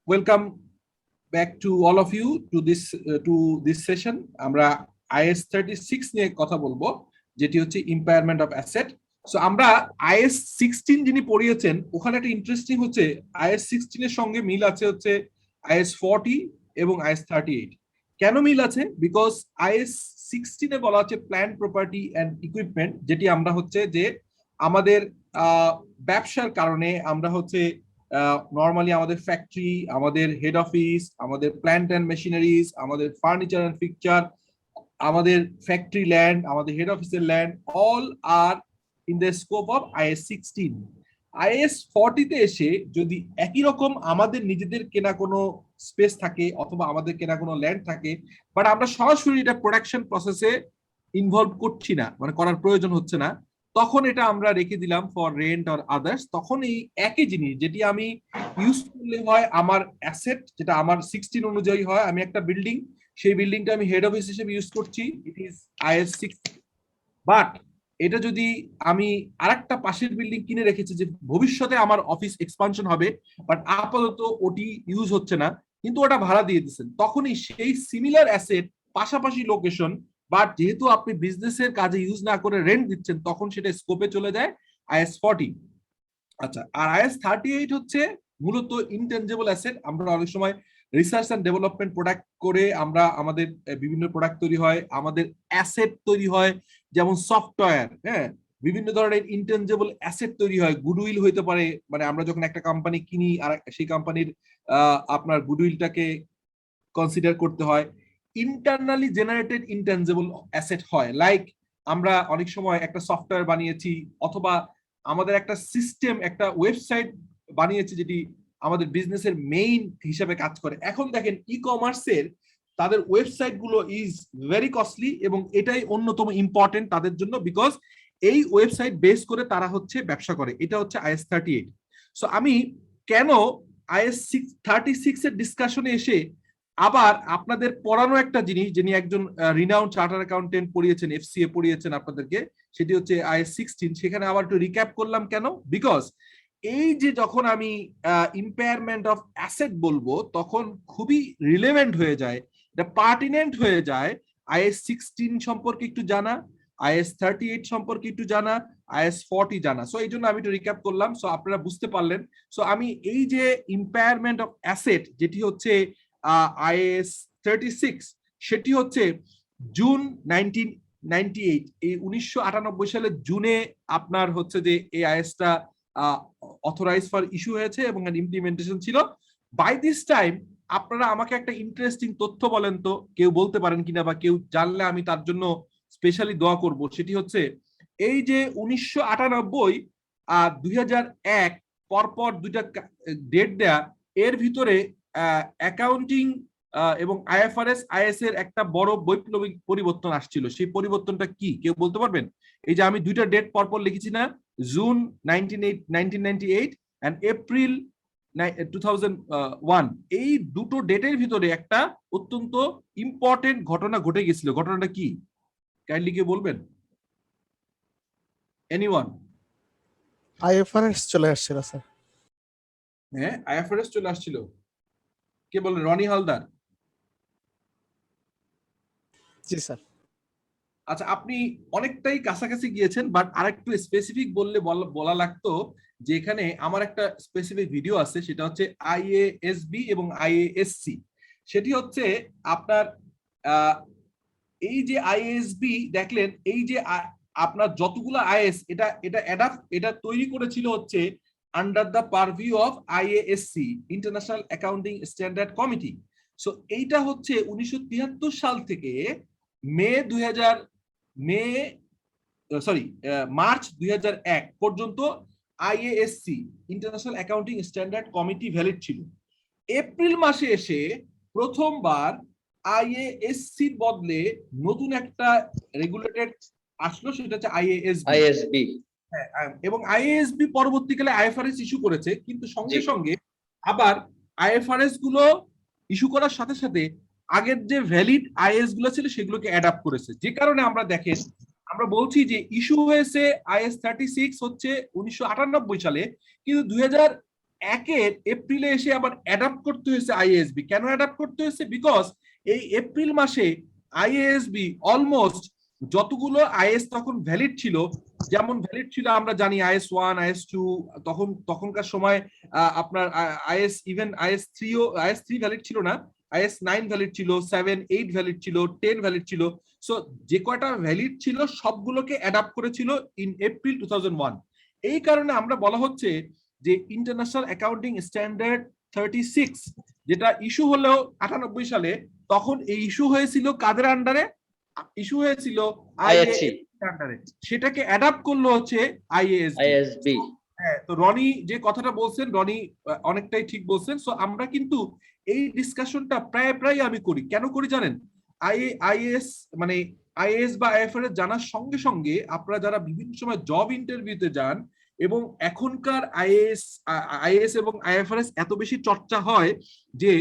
Welcome back to all of you to this session. আমরা IS 36 নিয়ে কথা বলবো, যেটি হচ্ছে ইম্পায়ারমেন্ট অফ অ্যাসেট। সো আমরা IS 16 যিনি পড়িয়েছেন, ওখানে একটা ইন্টারেস্টিং হচ্ছে IS 16 এর সঙ্গে মিল আছে হচ্ছে IS 40 এবং IS 38। কেন মিল আছে? বিকজ IS 16 এ বলা হচ্ছে প্ল্যান্ট প্রপার্টি অ্যান্ড ইকুইপমেন্ট, যেটি আমরা হচ্ছে যে আমাদের ব্যবসার কারণে আমরা হচ্ছে নর্মালি আমাদের ফ্যাক্টরি, আমাদের হেড অফিস, আমাদের প্ল্যান্ট অ্যান্ড মেশিনারিজ, আমাদের ফার্নিচার অ্যান্ড পিকচার, আমাদের ফ্যাক্টরি ল্যান্ড, আমাদের হেড অফিসের land, all are in the scope of IS 16। IS 40 তে এসে যদি একই রকম আমাদের নিজেদের কেনা কোনো স্পেস থাকে অথবা আমাদের কেনা কোনো ল্যান্ড থাকে, বাট আমরা সরাসরি এটা প্রোডাকশন প্রসেসে ইনভলভ করছি না, মানে করার প্রয়োজন হচ্ছে না, তখন এটা আমরা রেখে দিলাম ফর রেন্ট অর আদার্স। তখন এই একই জিনিস যেটি আমি ইউজ করলে হয় আমার অ্যাসেট, যেটা আমার 16 অনুযায়ী হয়, আমি একটা বিল্ডিং, সেই বিল্ডিংটা আমি হেড অফিস হিসেবে ইউজ করছি, ইট ইজ IS 16। বাট এটা যদি আমি আরেকটা পাশের বিল্ডিং কিনে রেখেছি যে ভবিষ্যতে আমার অফিস এক্সপানশন হবে, বাট আপাতত ওটি ইউজ হচ্ছে না, কিন্তু ওটা ভাড়া দিয়ে দিচ্ছেন, তখনই সেই সিমিলার অ্যাসেট পাশাপাশি লোকেশন, বাট যেহেতু আপনি বিজনেসের কাজে ইউজ না করে রেন্ট দিচ্ছেন, তখন সেটা স্কোপে চলে যায় IS 40। আচ্ছা, আর IS 38 হচ্ছে মূলত ইনটেনজিবল অ্যাসেট। আমরা অনেক সময় রিসার্চ এন্ড ডেভেলপমেন্ট প্রোডাক্ট করে আমরা আমাদের বিভিন্ন প্রোডাক্ট তৈরি হয়, আমাদের অ্যাসেট তৈরি হয়, যেমন সফটওয়্যার, হ্যাঁ, বিভিন্ন ধরনের ইনটেনজিবল অ্যাসেট তৈরি হয়, গুডউইল হইতে পারে, মানে আমরা যখন একটা কোম্পানি কিনি আর সেই কোম্পানির আপনার গুডউইলটাকে কনসিডার করতে হয়। ইন্টারনালি জেনারেটেড ইনটেনজিবল অ্যাসেট হয়, লাইক আমরা অনেক সময় একটা সফটওয়্যার বানিয়েছি অথবা আমাদের একটা সিস্টেম, একটা ওয়েবসাইট বানিয়েছি যেটি আমাদের বিজনেসের মেইন হিসেবে কাজ করে। এখন দেখেন ই কমার্সের তাদের ওয়েবসাইট গুলো ইজ ভেরি কস্টলি এবং এটাই অন্যতম ইম্পর্টেন্ট তাদের জন্য, বিকজ এই ওয়েবসাইট বেস করে তারা হচ্ছে ব্যবসা করে। এটা হচ্ছে IS 38। সো আমি কেন IS 36 এর ডিসকাশনে এসে আবার আপনাদের পড়ানো একটা জিনিস, যিনি একজন রিনাউন্ড চার্টার অ্যাকাউন্টেন্ট পড়িয়েছেন, FCA পড়িয়েছেন আপনাদেরকে, সেটি হচ্ছে IS 16, সেখানে আবার একটু রিক্যাপ করলাম কেন, বিকজ এই যে যখন আমি ইম্পেয়ারমেন্ট অফ অ্যাসেট বলবো, তখন খুবই রিলেভেন্ট হয়ে যায়, এটা পার্টিনেন্ট হয়ে যায় IS 16 সম্পর্কে একটু জানা, IS 38 সম্পর্কে একটু জানা, IS 40 জানা। সো এই জন্য আমি একটু রিক্যাপ করলাম, সো আপনারা বুঝতে পারলেন। সো আমি এই যে ইম্পেয়ারমেন্ট অফ অ্যাসেট যেটি হচ্ছে IS 36, সেটি হচ্ছে জুন 1998, এই 1998 সালের জুনে আপনার হচ্ছে যে এই IS-টা অথরাইজ ফর ইস্যু হয়েছে এবং ইমপ্লিমেন্টেশন ছিল। বাই দিস টাইম আপনারা আমাকে একটা ইন্টারেস্টিং তথ্য বলেন তো, কেউ বলতে পারেন কিনা, বা কেউ জানলে আমি তার জন্য স্পেশালি দোয়া করব। সেটি হচ্ছে এই যে 1998 আর 2001 পরপর দুইটা ডেট দেয়া, এর ভিতরে অ্যাকাউন্টিং এবং IFRS IS এর একটা বড় বৈপ্লবিক পরিবর্তন আসছিল। সেই পরিবর্তনটা কি কেউ বলতে পারবেন? এই যে আমি দুইটা ডেট পরপর লিখেছি না, জুন 1998 এন্ড এপ্রিল 2001, এই দুটো ডেটের ভিতরে একটা অত্যন্ত ইম্পর্টেন্ট ঘটনা ঘটে গেছিল। ঘটনাটা কি কাইন্ডলি কেউ বলবেন? এনিওয়ান? IFRS চলে আসছিল স্যার। হ্যাঁ, IFRS চলে আসছিল। কে বলেন? রনি হালদার? জি স্যার। আচ্ছা, আপনি অনেকটাই কাছাকাছি গিয়েছেন, বাট আরেকটু স্পেসিফিক বললে বলা লাগতো যে এখানে আমার একটা স্পেসিফিক ভিডিও আছে, সেটা হচ্ছে IASB এবং IASC। সেটি হচ্ছে আপনার এই যে IASB দেখলেন, এই যে আপনার যতগুলো IS, এটা তৈরি করেছিল হচ্ছে under the পারভিউ of IASC, international accounting standard committee. So এইটা হচ্ছে 1973 সাল থেকে মার্চ 2001 পর্যন্ত IASC, international accounting standard committee valid ছিল। এপ্রিল মাসে এসে প্রথমবার IASC এর বদলে নতুন একটা রেগুলেটেড আসলো, সেটা হচ্ছে IASB। এবং IASB পরবর্তীকালে IFRS ইস্যু করেছে, কিন্তু সঙ্গে সঙ্গে আবার IFRS গুলো ইস্যু করার সাথে সাথে আগের যে ভ্যালিড IAS গুলো ছিল সেগুলোকে অ্যাডাপ্ট করেছে। যে কারণে আমরা দেখেন, আমরা বলছি যে ইস্যু হয়েছে IS 36 হচ্ছে 1998 সালে, কিন্তু একের এপ্রিলে এসে আবার অ্যাডাপ্ট করতে হয়েছে আইএএসবি। কেন অ্যাডাপ্ট করতে হয়েছে? বিকজ এই এপ্রিল মাসে আইএএসবি অলমোস্ট যতগুলো আইএস তখন ভ্যালিড ছিল, যেমন ভ্যালিড ছিল আমরা জানি IS-1 IS-2, তখনকার সময় আপনার IS-3 ভ্যালিড ছিল না, IS-9 ভ্যালিড ছিল, 7 8 ভ্যালিড ছিল, 10 ভ্যালিড ছিল। সো যে কয়টা ভ্যালিড ছিল সবগুলোকে অ্যাডাপ্ট করেছিল ইন এপ্রিল 2001। এই কারণে আমরা বলা হচ্ছে যে ইন্টারন্যাশনাল অ্যাকাউন্টিং স্ট্যান্ডার্ড 36 যেটা ইস্যু হলো 98 সালে, তখন এই ইস্যু হয়েছিল কাদের আন্ডারে? ইস্যু হয়েছিল IHC আন্ডারে, সেটাকে অ্যাডাপ্ট করলো হচ্ছে ISB। হ্যাঁ, তো রনি যে কথাটা বলছেন, রনি অনেকটাই ঠিক বলছেন। সো আমরা কিন্তু এই ডিসকাশনটা প্রায় আমি করি। কেন করি জানেন? আইএএস মানে আইএএস বা আইএফআরএস জানার সঙ্গে সঙ্গে আপনারা যারা বিভিন্ন সময় জব ইন্টারভিউতে যান, এবং এখনকার আইএএস এবং আইএফআরএস এত বেশি চর্চা হয় যে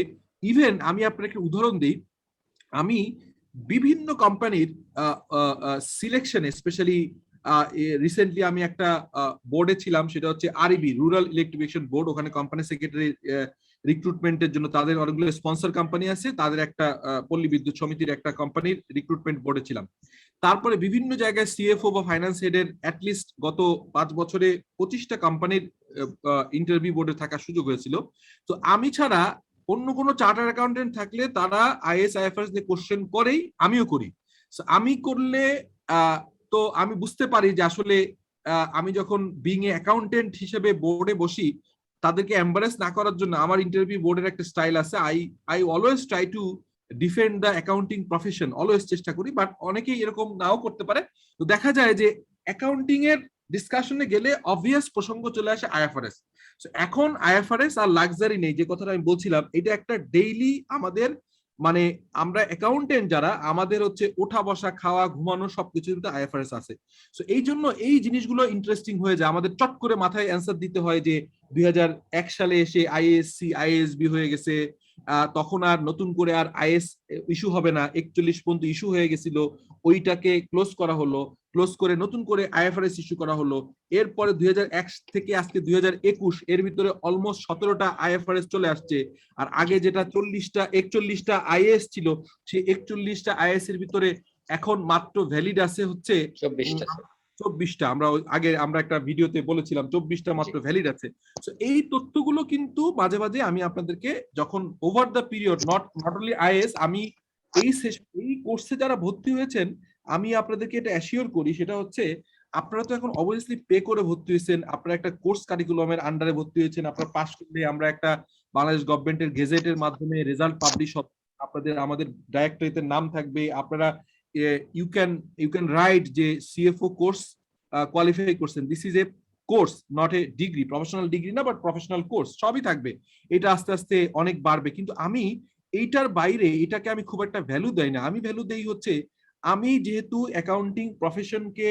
ইভেন আমি আপনাকে উদাহরণ দিই, আমি বিভিন্ন কোম্পানির সিলেকশনে স্পেশালি রিসেন্টলি আমি একটা বোর্ডে ছিলাম, সেটা হচ্ছে আরইবি, রুরাল ইলেকট্রিফিকেশন বোর্ড। ওখানে কোম্পানি সেক্রেটারি রিক্রুটমেন্টের জন্য তাদের অনেকগুলো স্পন্সর কোম্পানি আছে, তাদের একটা পল্লী বিদ্যুৎ সমিতির একটা কোম্পানির রিক্রুটমেন্ট বোর্ডে ছিলাম। তারপরে বিভিন্ন জায়গায় সিএফও বা ফাইন্যান্স হেডের অ্যাটলিস্ট গত 5 বছরে 25টা কোম্পানির ইন্টারভিউ বোর্ডে থাকার সুযোগ হয়েছিল। তো আমি ছাড়া অন্য কোনো চার্টার অ্যাকাউন্টেন্ট থাকলে তারা আইএস আইএফআরএস নিয়ে কোশ্চেন করেই, আমিও করি। আমি করলে তো আমি বুঝতে পারি যে আসলে আমি যখন বিং এ অ্যাকাউন্টেন্ট হিসেবে বোর্ডে বসি, তাদেরকে এম্বারেস না করার জন্য আমার ইন্টারভিউ বোর্ডের একটা স্টাইল আছে। I always try to defend the accounting profession, always চেষ্টা করি, বাট অনেকেই এরকম নাও করতে পারে। তো দেখা যায় যে অ্যাকাউন্টিং এর ডিসকাশনে গেলে অবভিয়াস প্রসঙ্গ চলে আসে আইএফআরএস। এখন আইএফআরএস আর লাক্সারি নেই, যে কথাটা আমি বলছিলাম, এটা একটা ডেইলি আমাদের, মানে আমরা অ্যাকাউন্টেন্ট যারা, আমাদের হচ্ছে ওঠা বসা খাওয়া ঘুমানো সবকিছু কিন্তু আইএফআরএস আছে। সো এই জন্য এই জিনিসগুলো ইন্টারেস্টিং হয়ে যায়, আমাদের চট করে মাথায় অ্যান্সার দিতে হয় যে 2001 সালে এসে আইএসসি আইএসবি হয়ে গেছে, তখন আর নতুন করে আর আইএস ইস্যু হবে না, 41 পর্যন্ত ইস্যু হয়ে গেছিল, ওইটাকে ক্লোজ করা হলো, ক্লোজ করে নতুন করে আইএফআরএস ইস্যু করা হলো। এরপরে 2001 থেকে আজকে 2021, এর ভিতরে অলমোস্ট 17টা আইএফআরএস চলে আসছে। আর আগে যেটা 41টা আইএস ছিল, সেই 41টা আইএস এর ভিতরে এখন মাত্র ভ্যালিড আছে হচ্ছে 24টা। আমরা একটা ভিডিওতে বলেছিলাম 24টা মাত্র ভ্যালিড আছে। সো এই তথ্যগুলো কিন্তু মাঝে মাঝে আমি আপনাদেরকে যখন over the period, not only is, আমি এই কোর্সে যারা ভর্তি হয়েছেন, আমি আপনাদেরকে এটা অ্যাসিওর করি, সেটা হচ্ছে আপনারা তো এখন অবভিয়াসলি পে করে ভর্তি হয়েছেন, আপনারা একটা কোর্স কারিকুলামের আন্ডারে ভর্তি হয়েছেন, আপনারা পাস করলে আমরা একটা বাংলাদেশ গভর্নমেন্টের গেজেটের মাধ্যমে রেজাল্ট পাবলিশ হবে, আমাদের ডাইরেক্টরিতে নাম থাকবে, আপনারা ইউ ক্যান রাইট যে সিএফও কোর্স কোয়ালিফাই করছেন। This is a course, not a degree, professional degree না, বাট প্রফেশনাল কোর্স, সবই থাকবে। এটা আস্তে আস্তে অনেক বাড়বে, কিন্তু আমি এইটার বাইরে এটাকে আমি খুব একটা ভ্যালু দেই না। আমি ভ্যালু দেই হচ্ছে, আমি যেহেতু অ্যাকাউন্টিং প্রফেশনকে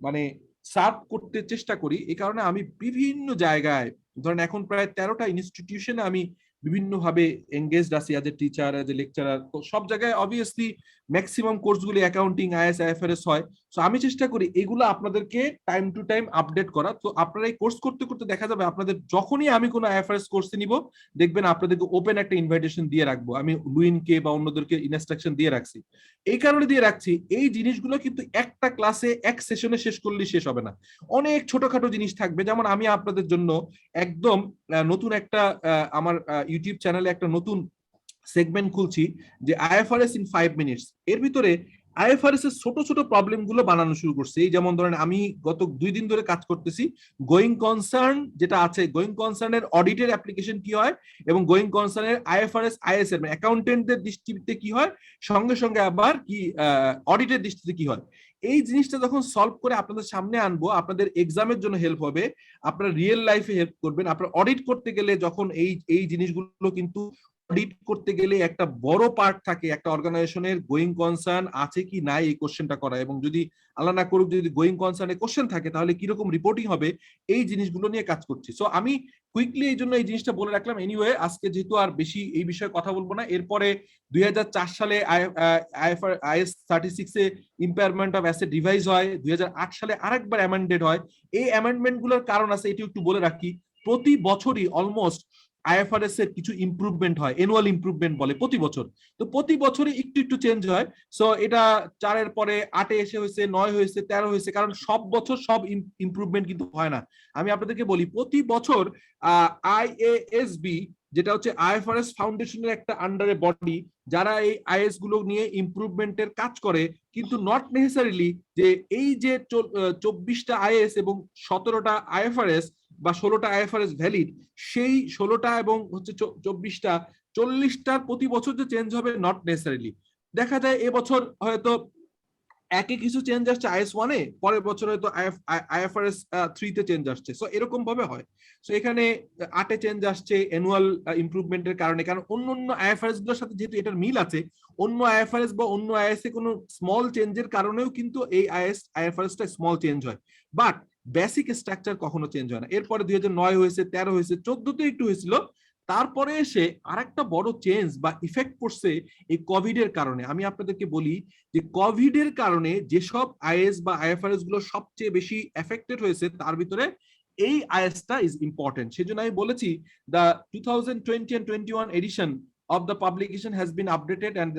মানে সার্ভ করতে চেষ্টা করি, এই কারণে আমি বিভিন্ন জায়গায়, ধরেন এখন প্রায় 13টা ইনস্টিটিউশনে আমি বিভিন্নভাবে এঙ্গেজড আছি, as a teacher, as a lecturer. তো সব জায়গায় অবভিয়াসলি ম্যাক্সিমাম কোর্সগুলি অ্যাকাউন্টিং আইএস আইএফআরএস হয়। সো আমি চেষ্টা করি এগুলো আপনাদেরকে টাইম টু টাইম আপডেট করা। তো আপনারা এই কোর্স করতে করতে দেখা যাবে আপনাদের যখনই আমি কোনো আইএফআরএস কোর্সে নিব, দেখবেন আপনাদেরকে ওপেন একটা ইনভাইটেশন দিয়ে রাখবো, আমি লুইনকে বা অন্যদেরকে ইনস্ট্রাকশন দিয়ে রাখছি। এই কারণে দিয়ে রাখছি, এই জিনিসগুলো কিন্তু একটা ক্লাসে এক সেশনে শেষ করলে শেষ হবে না, অনেক ছোটখাটো জিনিস থাকবে। যেমন আমি আপনাদের জন্য একদম নতুন একটা আমার ইউটিউব চ্যানেলে একটা নতুন সেগমেন্ট খুলছি, যে আইএফআরএস ইন 5 মিনিটস। এর ভিতরে আইএফআরএস এর ছোট ছোট প্রবলেম গুলো বানানো শুরু করছে। এই যেমন ধরেন আমি গত 2 দিন ধরে কাজ করতেছি, গোয়িং কনসার্ন যেটা আছে, গোয়িং কনসার্নের অডিটের অ্যাপ্লিকেশন কি হয়, এবং গোয়িং কনসার্নের আইএফআরএস আইএস এর অ্যাকাউন্টেন্টদের দৃষ্টিতে কি হয়, সঙ্গে সঙ্গে আবার কি অডিটের দৃষ্টিতে কি হয়। এই জিনিসটা যখন সলভ করে আপনাদের সামনে আনবো, আপনাদের এক্সামের জন্য হেল্প হবে, আপনার রিয়েল লাইফে হেল্প করবেন। আপনার অডিট করতে গেলে যখন এই জিনিসগুলো কিন্তু অডিট করতে গেলে একটা বড় পার্ট থাকে একটা অর্গানাইজেশনের গোয়িং কনসার্ন আছে কি নাই এই কোশ্চেনটা করা, এবং যদি আল্লাহ না করুক যদি গোয়িং কনসার্নে কোশ্চেন থাকে তাহলে কিরকম রিপোর্টিং হবে, এই জিনিসগুলো নিয়ে কাজ করছি। সো আমি কুইকলি এই জন্য এই জিনিসটা বলে রাখলাম। এনিওয়ে আজকে যেহেতু আর বেশি এই বিষয়ে কথা বলবো না, এরপরে 2004 সালে is 36 A impairment of asset revise হয়, 2008 সালে আরেকবার অ্যামেন্ডেড হয়। এই অ্যামেন্ডমেন্ট গুলোর কারণ আছে, এটি একটু বলে রাখি। প্রতি বছরই অলমোস্ট আইএফআরএস এর কিছু ইমপ্রুভমেন্ট হয়, অ্যানুয়াল ইমপ্রুভমেন্ট বলে প্রতি বছর। তো প্রতি বছরই একটু একটু চেঞ্জ হয়। সো এটা 4-এর পরে 8-এ এসে হয়েছে, 9 হয়েছে, 13 হয়েছে, কারণ সব বছর সব ইমপ্রুভমেন্ট কিন্তু হয় না। আমি আপনাদেরকে বলি প্রতি বছর আইএএসবি, যেটা হচ্ছে আইএফআরএস ফাউন্ডেশনের একটা আন্ডারে বডি, যারা এই আইএস গুলো নিয়ে ইমপ্রুভমেন্টের কাজ করে, কিন্তু নট নেসেসারিলি যে এই যে 24টা আইএস এবং 17টা আইএফআরএস বা 16টা আইএফআরএস ভ্যালিড, সেই 16টা এবং হচ্ছে 24টা 40টার প্রতি বছর যে চেঞ্জ হবে নট নেসেসারিলি। দেখা যায় এবছর হয়তো একে কিছু চেঞ্জ আসছে আইএস 1-এ, পরের বছর হয়তো আইএফআরএস 3-তে চেঞ্জ আসছে। সো এরকম ভাবে হয়। সো এখানে 8-এ চেঞ্জ আসছে অ্যানুয়াল ইমপ্রুভমেন্টের কারণে, কারণ অন্য অন্য আইএফআরএস গুলোর সাথে যেহেতু এটার মিল আছে, অন্য আইএফআরএস বা অন্য আইএস এ কোনো স্মল চেঞ্জের কারণেও কিন্তু এই আইএফআরএসটা স্মল চেঞ্জ হয়, বাট বেসিক স্ট্রাকচার কখনো চেঞ্জ হয় না। এরপরে 2009 হয়েছে, 13 হয়েছে, 14-তে একটু হয়েছিল, তারপরে এসে আরেকটা বড় চেঞ্জ বা ইফেক্ট পড়ছে এই কোভিড এর কারণে। আমি আপনাদেরকে বলি যে কোভিড এর কারণে যেসব আইএস বা আইএফআরএস গুলো সবচেয়ে বেশি এফেক্টেড হয়েছে, তার ভিতরে এই আইএসটা ইজ ইম্পর্টেন্ট। সেজন্য আমি বলেছি the 2020 and 21 edition of the publication has been updated and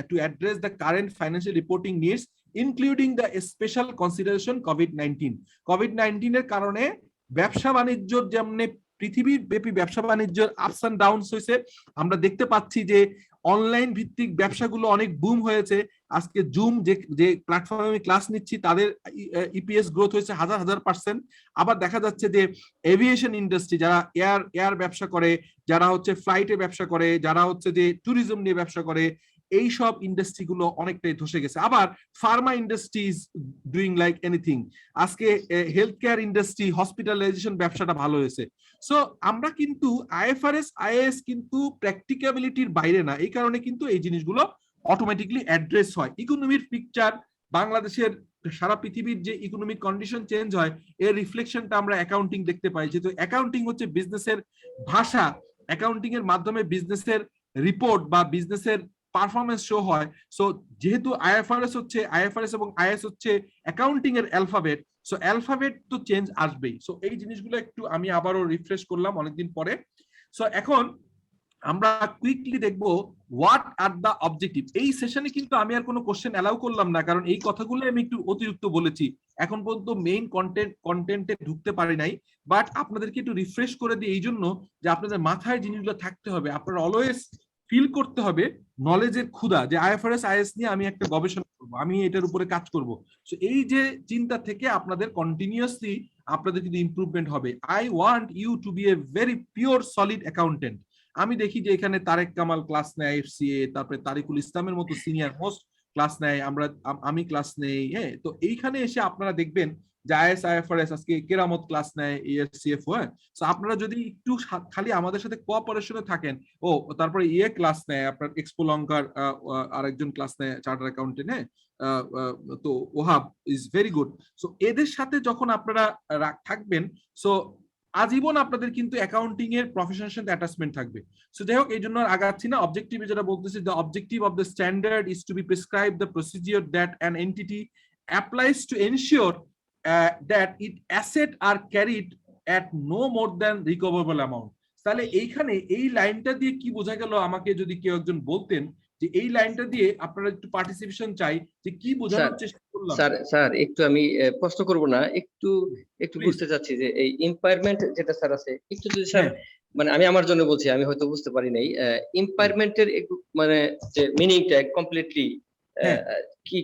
to address the current financial reporting needs, including the special consideration COVID-19 এর কারণে ব্যবসা বাণিজ্যর যেমন পৃথিবীর ব্যাপী ব্যবসা বাণিজ্যের আপস এন্ড ডাউনস হয়েছে। আমরা দেখতে পাচ্ছি যে অনলাইন ভিত্তিক ব্যবসাগুলো অনেক বুম হয়েছে। আজকে জুম যে প্ল্যাটফর্মে আমি ক্লাস নিচ্ছি, তাদের ইপিএস গ্রোথ হয়েছে 1000%। আবার দেখা যাচ্ছে যে এভিয়েশন ইন্ডাস্ট্রি, যারা এয়ার ব্যবসা করে, যারা হচ্ছে ফ্লাইটে ব্যবসা করে, যারা হচ্ছে যে ট্যুরিজম নিয়ে ব্যবসা করে, এই সব ইন্ডাস্ট্রিগুলো অনেকটাই ধসে গেছে। আবার Pharma industry is doing like anything. আজকে হেলথ কেয়ার ইন্ডাস্ট্রি, হসপিটালাইজেশন ব্যবসাটা ভালো হয়েছে। সো আমরা কিন্তু আইএফআরএস আইএস কিন্তু প্র্যাকটিক্যাবিলিটির বাইরে না, এই কারণে কিন্তু এই জিনিসগুলো অটোমেটিকলি অ্যাড্রেস হয়। ইকোনমির পিকচার, বাংলাদেশের সারা পৃথিবীর যে ইকোনমিক কন্ডিশন চেঞ্জ হয়, এর রিফ্লেকশনটা আমরা অ্যাকাউন্টিং দেখতে পাই। যেহেতু অ্যাকাউন্টিং হচ্ছে বিজনেসের ভাষা, অ্যাকাউন্টিং এর মাধ্যমে বিজনেসের রিপোর্ট বা বিজনেসের পারফরমেন্স শো হয়। সো যেহেতু আইএফআরএস এবং আইএস হচ্ছে অ্যাকাউন্টিং এর অ্যালফাবেট, সো অ্যালফাবেট তো চেঞ্জ আসবেই। সো এই জিনিসগুলো একটু আমি আবারও রিফ্রেশ করলাম অনেকদিন পরে। সো এখন আমরা কুইকলি দেখবো হোয়াট আর দ্য অবজেক্টিভ। এই সেশনে কিন্তু আমি আর কোনো কোশ্চেন অ্যালাউ করলাম না, কারণ এই কথাগুলো আমি একটু অতিরিক্ত বলেছি, এখন পর্যন্ত মেইন কন্টেন্টে ঢুকতে পারি নাই। বাট আপনাদেরকে একটু রিফ্রেশ করে দিই এই জন্য যে আপনাদের মাথায় জিনিসগুলো থাকতে হবে, আপনারা অলওয়েজ ফিল করতে হবে নলেজের ক্ষুধা, যে আইএফআরএস আইএস নিয়ে আমি একটা গবেষণা করব, আমি এটার উপরে কাজ করব। সো এই যে চিন্তা থেকে আপনাদের কন্টিনিউয়াসলি আপনাদের কিন্তু ইমপ্রুভমেন্ট হবে। I want you to be a very pure solid accountant. আমি দেখি যে এখানে তারেক কামাল ক্লাস নেয় এফসিএ, তারপরে তারিকুল ইসলামের মতো সিনিয়র মোস্ট ক্লাস নেয়, আমি ক্লাস নেই। হ্যাঁ, তো এইখানে এসে আপনারা দেখবেন যে আইএস আইএফআরএস, আজকে কেরামত ক্লাস নেয়, এএসসিএফ। হ্যাঁ, তো আপনারা যদি একটু খালি আমাদের সাথে কোঅপারেশনে থাকেন, তারপরে ক্লাস নেয় আপনার এক্সপো লঙ্কার আরেকজন ক্লাস নেয় চার্টার অ্যাকাউন্টেন্ট। হ্যাঁ, তো Wahab is very good. So এদের সাথে যখন আপনারা থাকবেন, সো আজীবন আপনাদের কিন্তু অ্যাকাউন্টিং এর প্রফেশনের সাথে অ্যাটাচমেন্ট থাকবে। সো যাই হোক, এই জন্য আর আগাচ্ছি না। অবজেক্টিভে যেটা বলতেছি, the objective of the standard is to be prescribe the procedure that an entity applies to ensure that it asset are carried at no more than recoverable amount. তাহলে এইখানে এই লাইনটা দিয়ে কি বোঝা গেল, আমাকে যদি কেউ একজন বলতেন যে এই লাইনটা দিয়ে আপনারা একটু পার্টিসিপেশন চাই, যে কি বোঝানোর চেষ্টা করলাম। স্যার একটু আমি প্রশ্ন করব না, একটু বুঝতে চাচ্ছি যে এই ইম্পায়ারমেন্ট যেটা স্যার আছে, একটু যদি স্যার মানে আমি আমার জন্য বলছি, আমি হয়তো বুঝতে পারি নাই ইম্পায়ারমেন্টের মানে যে মিনিংটা কমপ্লিটলি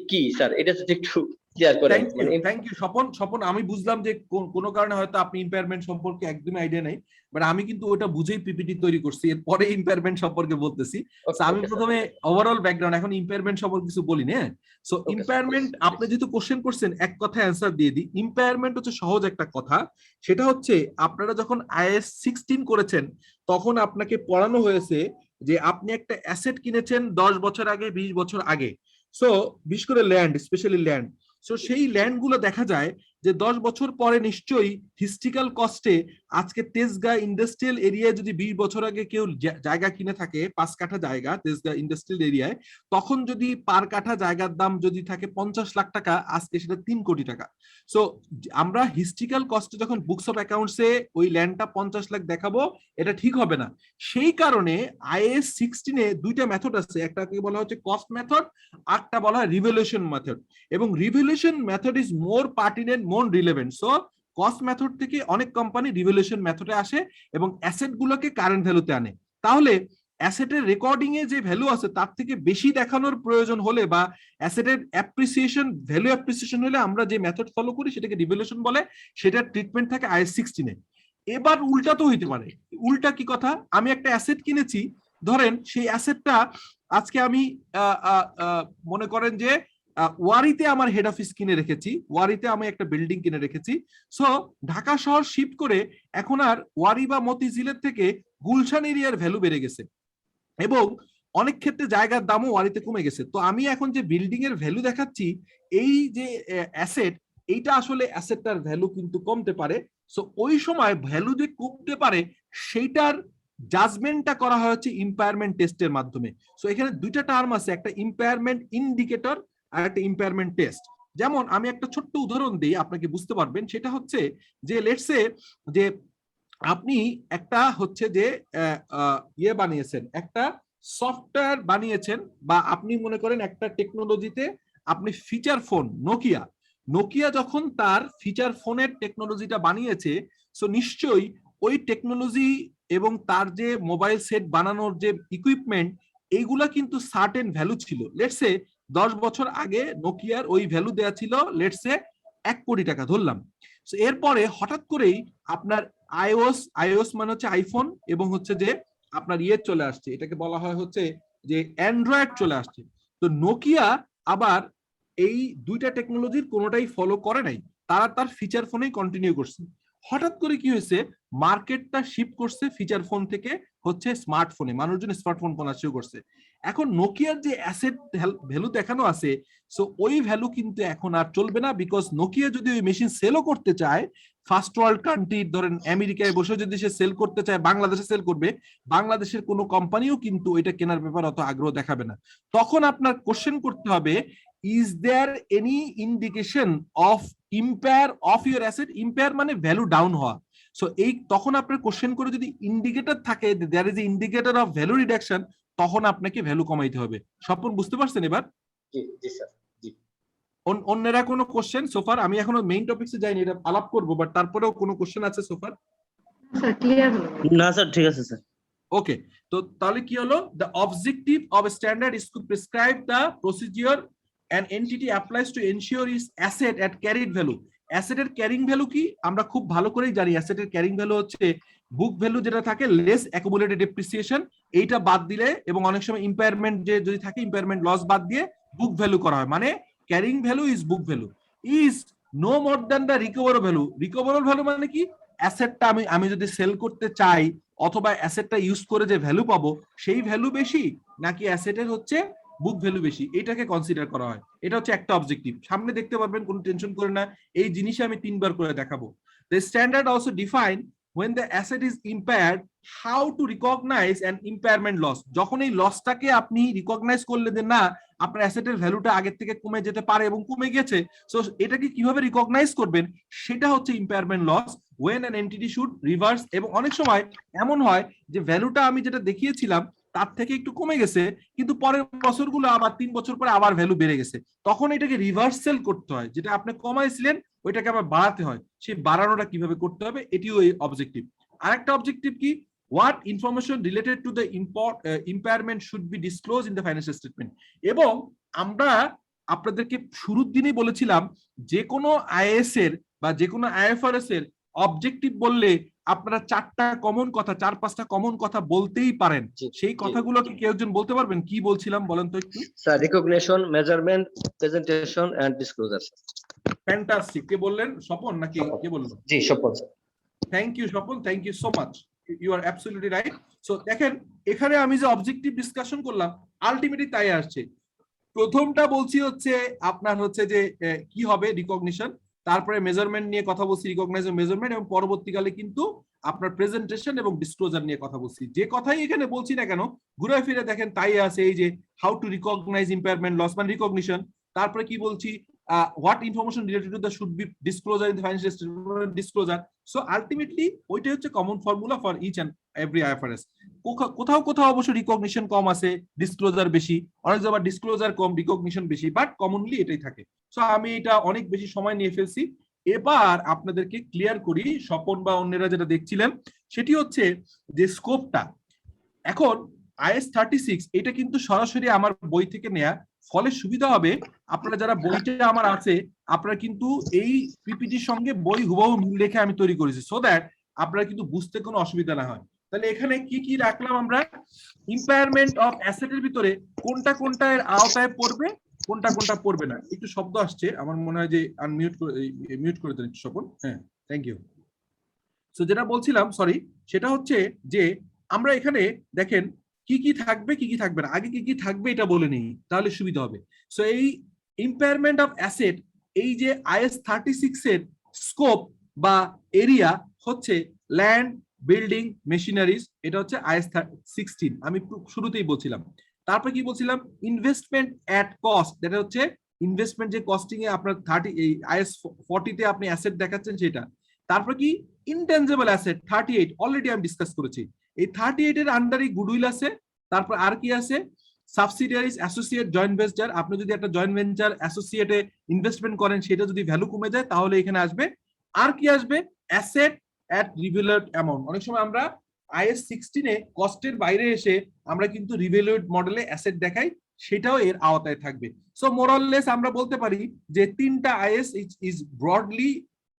কি স্যার, এটা যদি একটু ক্লিয়ার করেন। Thank you Swapan. আমি বুঝলাম যে কোনো কারণে হয়তো আপনি ইম্পায়ারমেন্ট সম্পর্কে একদমই আইডিয়া নাই, বাট আমি কিন্তু ওটা বুঝেই পিপিটি তৈরি করছি, এরপরে ইম্পায়ারমেন্ট সম্পর্কে বলতেছি। আমি প্রথমে ওভারঅল ব্যাকগ্রাউন্ড, এখন ইম্পায়ারমেন্ট সম্পর্কে কিছু বলি না। সো ইম্পায়ারমেন্ট, আপনি যেহেতু কোশ্চেন করছেন, এক কথায় অ্যান্সার দিয়ে দিই। ইম্পায়ারমেন্ট হচ্ছে সহজ একটা কথা, সেটা হচ্ছে আপনারা যখন আইএস 16 করেছেন, তখন আপনাকে পড়ানো হয়েছে যে আপনি একটা অ্যাসেট কিনেছেন 10 বছর আগে, 20 বছর আগে। সো বিশেষ করে ল্যান্ড, স্পেশালি ল্যান্ড। সো সেই ল্যান্ড গুলো দেখা যায় যে 10 বছর পরে নিশ্চয়ই হিস্ট্রিক্যাল কস্টে আজকে তেজগাঁ ইন্ডাস্ট্রিয়াল এরিয়ায় যদি 20 বছর আগে কেউ জায়গা কিনে থাকে 5 কাঠা জায়গা তেজগাঁ ইন্ডাস্ট্রিয়াল এরিয়ায়, তখন যদি পার কাঠা জায়গার দাম যদি থাকে 50 লাখ টাকা, আজকে সেটা 3 কোটি টাকা। সো আমরা হিস্ট্রিক্যাল কস্টে যখন বুকস অফ অ্যাকাউন্টসে ওই ল্যান্ডটা 50 লাখ দেখাবো, এটা ঠিক হবে না। সেই কারণে IAS 16-এ দুইটা মেথড আছে, একটাকে বলা হচ্ছে কস্ট মেথড, আরেকটা বলা হয় রিভ্যালুয়েশন মেথড। এবং revaluation method is more pertinent, more relevant. So cost method থেকে অনেক কোম্পানি রিভ্যালুয়েশন মেথডে আসে এবং অ্যাসেট গুলোকে কারেন্ট ভ্যালুতে আনে। তাহলে অ্যাসেটের রেকর্ডিং এ যে ভ্যালু আছে তার থেকে বেশি দেখানোর প্রয়োজন হলে বা অ্যাসেটের অ্যাপ্রিসিয়েশন, ভ্যালু অ্যাপ্রিসিয়েশন হলে আমরা যে মেথড ফলো করি সেটাকে রিভ্যালুয়েশন বলে, সেটার ট্রিটমেন্ট থাকে IAS 16-এ। এবার উল্টা তো হইতে পারে। উল্টা কি কথা? আমি একটা অ্যাসেট কিনেছি, ধরেন সেই অ্যাসেটটা আজকে আমি মনে করেন যে ওয়ারিতে আমার হেড অফিস কিনে রেখেছি, ওয়ারিতে আমি একটা বিল্ডিং কিনে রেখেছি। সো ঢাকা শহর শিফট করে এখন আর ওয়ারি বা মতিঝিলের থেকে গুলশান এরিয়ার ভ্যালু বেড়ে গেছে এবং অনেক ক্ষেত্রে জায়গার দামও ওয়ারিতে কমে গেছে। তো আমি এখন যে বিল্ডিং এর ভ্যালু দেখাচ্ছি, এই যে অ্যাসেট, এইটা আসলে অ্যাসেটটার ভ্যালু কিন্তু কমতে পারে। সো ওই সময় ভ্যালু যে কমতে পারে সেইটার জাজমেন্টটা করা হয় হচ্ছে ইম্পায়ারমেন্ট টেস্টের মাধ্যমে। সো এখানে দুইটা টার্ম আছে, একটা ইম্পায়ারমেন্ট ইন্ডিকেটর আর একটা ইম্পায়ারমেন্ট টেস্ট। যেমন আমি একটা ছোট্ট উদাহরণ দিই, আপনাকে বুঝতে পারবেন। সেটা হচ্ছে যে লেটস সে যে আপনি একটা হচ্ছে যে ইয়ে বানিয়েছেন, একটা সফটওয়্যার বানিয়েছেন, বা আপনি মনে করেন একটা টেকনোলজিতে আপনি ফিচার ফোন, নোকিয়া যখন তার ফিচার ফোনের টেকনোলজিটা বানিয়েছে, সো নিশ্চয়ই ওই টেকনোলজি এবং তার যে মোবাইল সেট বানানোর যে ইকুইপমেন্ট, এইগুলা কিন্তু সার্টেন ভ্যালু ছিল। লেটসে 10 বছর আগে নোকিয়ার ওই ভ্যালু দেয়া ছিল লেটসে 1 কোটি টাকা ধরলাম। এরপরে হঠাৎ করেই আপনার iOS মানে হচ্ছে আইফোন, এবং হচ্ছে যে আপনার ইয়ে চলে আসছে, এটাকে বলা হয় হচ্ছে যে অ্যান্ড্রয়েড চলে আসছে। তো নোকিয়া আবার এই দুইটা টেকনোলজির কোনোটাই ফলো করে নাই, তারা তার ফিচার ফোনেই কন্টিনিউ করছে। হঠাৎ করে কি হয়েছে, মার্কেটটা শিফট করছে ফিচার ফোন থেকে হচ্ছে স্মার্টফোনে, মানুষজন স্মার্টফোন কেনা শুরু করছে। এখন নোকিয়ার যে অ্যাসেট ভ্যালু দেখানো আছে, সো ওই ভ্যালু কিন্তু এখন আর চলবে না, বিকজ নোকিয়া যদি ওই মেশিন সেলও করতে চায় ফার্স্ট ওয়ার্ল্ড কান্ট্রি, ধরেন আমেরিকায় বসে যদি সে সেল করতে চায়, বাংলাদেশে সেল করবে, বাংলাদেশের কোনো কোম্পানিও কিন্তু এটা কেনার ব্যাপারে অত আগ্রহ দেখাবে না। তখন আপনার কোশ্চেন করতে হবে, is there any indication of impair of your asset? Impair মানে ভ্যালু ডাউন হওয়া। সো এই তখন আপনার কোশ্চেন করে যদি ইন্ডিকেটর থাকে, there is an indicator of value reduction, তখন আপনাকে ভ্যালু কমাইতে হবে। স্বপন বুঝতে পারছেন এবার? জি স্যার। অন্যরা কোনো কোশ্চেন সোফার? আমি এখনো মেইন টপিকসে যাইনি, এটা আলাপ করবো, বাট তারপরেও কোনো কোশ্চেন আছে সোফার? স্যার ক্লিয়ার হলো না স্যার, ঠিক আছে স্যার। ওকে, তো তাহলে কি হলো, the objective of a standard is to prescribe the procedure an entity applies to ensure its asset at carried value. অ্যাসেটের ক্যারিং ভ্যালু কি আমরা খুব ভালো করেই জানি। অ্যাসেটের ক্যারিং ভ্যালু হচ্ছে বুক ভ্যালু যেটা থাকে লেস অ্যাকুমুলেটেড ডেপ্রিসিয়েশন, এইটা বাদ দিলে, এবং অনেক সময় ইম্পায়ারমেন্ট যে যদি থাকে ইম্পায়ারমেন্ট লস বাদ দিয়ে বুক ভ্যালু করা হয়। মানে carrying value is book value is no more than the recoverable value. Recoverable value মানে কি, অ্যাসেটটা আমি যদি সেল করতে চাই অথবা অ্যাসেটটা ইউজ করে যে ভ্যালু পাবো সেই ভ্যালু বেশি, নাকি অ্যাসেটের হচ্ছে বুক ভ্যালু বেশি, এটাকে কনসিডার করা হয়। এটা হচ্ছে একটা অবজেক্টিভ, সামনে দেখতে পারবেন, কোনো টেনশন করে না, এই জিনিসে আমি 3 বার করে দেখাবো। The standard also define when the asset is impaired how to recognize an impairment loss. যখন এই লসটাকে আপনি রিকগনাইজ করলে যে না আপনার অ্যাসেটের ভ্যালুটা আগের থেকে কমে যেতে পারে এবং কমে গেছে, সো এটাকে কিভাবে রিকগনাইজ করবেন, সেটা হচ্ছে impairment loss when an entity should reverse। এবং অনেক সময় এমন হয় যে ভ্যালুটা আমি যেটা দেখিয়েছিলাম তার থেকে একটু কমে গেছে, কিন্তু পরের বছরগুলো আবার 3 বছর পরে আবার ভ্যালু বেড়ে গেছে, তখন এটাকে রিভার্সাল করতে হয়, যেটা আপনি কমাইছিলেন ওইটাকে আবার বাড়াতে হয়। সেই বাড়ানোটা কিভাবে করতে হবে, এটিও এই অবজেক্টিভ। আরেকটা অবজেক্টিভ কি, what information related to the impairment should be disclosed in the financial statement। এবং আমরা আপনাদেরকে শুরুর দিনেই বলেছিলাম যে কোনো আইএএস এর বা যে কোনো আইএফআরএস এর অবজেক্টিভ বললে আপনারা 4টা কমন কথা, 4-5টা কমন কথা বলতেই পারেন। সেই কথাগুলো কি কেউ একজন বলতে পারবেন? কি বলছিলাম বলেন তো একটু। Sir recognition, measurement, presentation and disclosure. Fantastic. কে বললেন, স্বপন নাকি কে বললেন? জি Swapan sir. Thank you Swapan, thank you so much, you are absolutely right. So দেখেন এখানে আমি যে অবজেক্টিভ ডিসকাশন করলাম আলটিমেটলি তাই আসছে। প্রথমটা বলছি হচ্ছে আপনার হচ্ছে যে কি হবে রিকগনিশন, তারপরে মেজারমেন্ট নিয়ে কথা বলছি, রিকগনাইজ মেজারমেন্ট, এবং পরবর্তীকালে কিন্তু আপনার প্রেজেন্টেশন এবং ডিসক্লোজার নিয়ে কথা বলছি। যে কথাই এখানে বলছি না কেন ঘুরে ফিরে দেখেন তাই আছে, এই যে how to recognise impairment loss মানে রিকগনিশন, তারপরে কি বলছি what information related to the should be disclosure in the financial statement disclosure. So ultimately ওইটাই হচ্ছে common formula for each and every IFRS. কোথাও কোথাও অবশ্য রিকগনিশন কম আছে, ডিসক্লোজার বেশি, অনেক জায়গায় ডিসক্লোজার কম রিকগনিশন বেশি, বাট কমনলি এটাই থাকে। সো আমি এটা অনেক বেশি সময় নিয়ে ফেলছি, এবার আপনাদেরকে ক্লিয়ার করি। স্বপন বা অন্যরা যেটা দেখছিলেন সেটি হচ্ছে যে স্কোপটা। এখন IAS 36 এটা কিন্তু সরাসরি আমার বই থেকে নেয়া, ফলে সুবিধা হবে আপনারা যারা বইটা আমার আছে আপনারা কিন্তু এই পিপিটির সঙ্গে বই হুবহু মিল রেখে আমি তৈরি করেছি, সো দ্যাট আপনারা কিন্তু বুঝতে কোনো অসুবিধা না হয়। তাহলে এখানে কি কি রাখলাম আমরা, ইম্পায়ারমেন্ট অফ অ্যাসেটের ভিতরে কোনটা কোনটা এর আওতায় পড়বে, কোনটা কোনটা পড়বে না। একটু শব্দ আসছে, আমার মনে হয় যে আনমিউট করে মিউট করে দেন একটু স্বপন। হ্যাঁ, থ্যাংক ইউ। সো যেটা বলছিলাম, সরি, সেটা হচ্ছে যে আমরা এখানে দেখেন কি কি থাকবে কি কি থাকবে না। আগে কি কি থাকবে এটা বলে নিই, তাহলে সুবিধা হবে। সো এই ইম্পায়ারমেন্ট অফ অ্যাসেট, এই যে IAS 36 এর স্কোপ বা এরিয়া হচ্ছে ল্যান্ড, বিল্ডিং, মেশিনারিজ, এটা হচ্ছে IAS 16, আমি শুরুতেই বলছিলাম। তারপর কি বলছিলাম, ইনভেস্টমেন্ট এট কস্ট, এটা হচ্ছে ইনভেস্টমেন্ট যে কস্টিং এ আপনার 30 এই IAS 40 তে আপনি অ্যাসেট দেখাচ্ছেন সেটা। তারপর কি ইনটেনজিবল অ্যাসেট 38, অলরেডি আমি ডিসকাস করেছি। এই 38 এর আন্ডারে গুডউইল আছে, তারপর আর কি আছে, সাবসিডিয়ারিজ, অ্যাসোসিয়েট, জয়েন্ট ভেঞ্চার। আপনি যদি একটা জয়েন্ট ভেঞ্চার অ্যাসোসিয়েটে ইনভেস্টমেন্ট করেন সেটা যদি ভ্যালু কমে যায় তাহলে এখানে আসবে। আর কি আসবে, অ্যাসেট অ্যাট রিভ্যালুড অ্যামাউন্ট। অনেক সময় আমরা IAS 16 এ কস্টের বাইরে এসে আমরা কিন্তু রিভ্যালুড মডেলে অ্যাসেট দেখাই, সেটাও এর আওতায় থাকবে। সো মোরাললেস আমরা বলতে পারি যে তিনটা IAS is broadly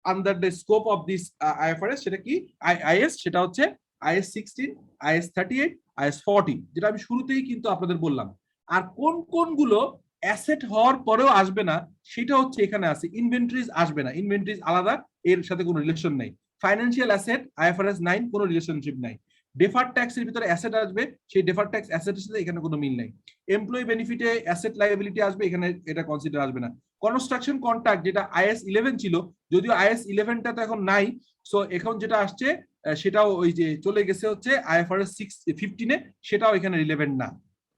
under the scope of this IFRS। সেটা কি IAS, সেটা হচ্ছে IAS 16, IAS 38, IAS 40, যেটা আমি শুরুতেই কিন্তু আপনাদের বললাম। আর কোন কোনগুলো অ্যাসেট হওয়ার পরেও আসবে না সেটা হচ্ছে এখানে আছে। ইনভেন্টরিজ আসবে না, ইনভেন্টরিজ আলাদা, এর সাথে কোনো রিলেশন নাই। ফাইন্যান্সিয়াল অ্যাসেট IFRS 9 কোনো রিলেশনশিপ নাই। ডেফার্ড ট্যাক্সের ভিতরে অ্যাসেট আসবে, সেই ডেফার্ড ট্যাক্স অ্যাসেটের সাথে এখানে কোনো মিল নাই। এমপ্লয়ি বেনিফিটে অ্যাসেট লায়াবিলিটি আসবে, এখানে এটা কনসিডার আসবে না। কনস্ট্রাকশন কন্ট্রাক্ট যেটা IAS 11 ছিল, যদিও IAS 11টা তো এখন নাই, সো এখন যেটা আসছে সেটাও ওই যে চলে গেছে হচ্ছে IFRS 15 এ, সেটাও এখানে রিলেভেন্ট না।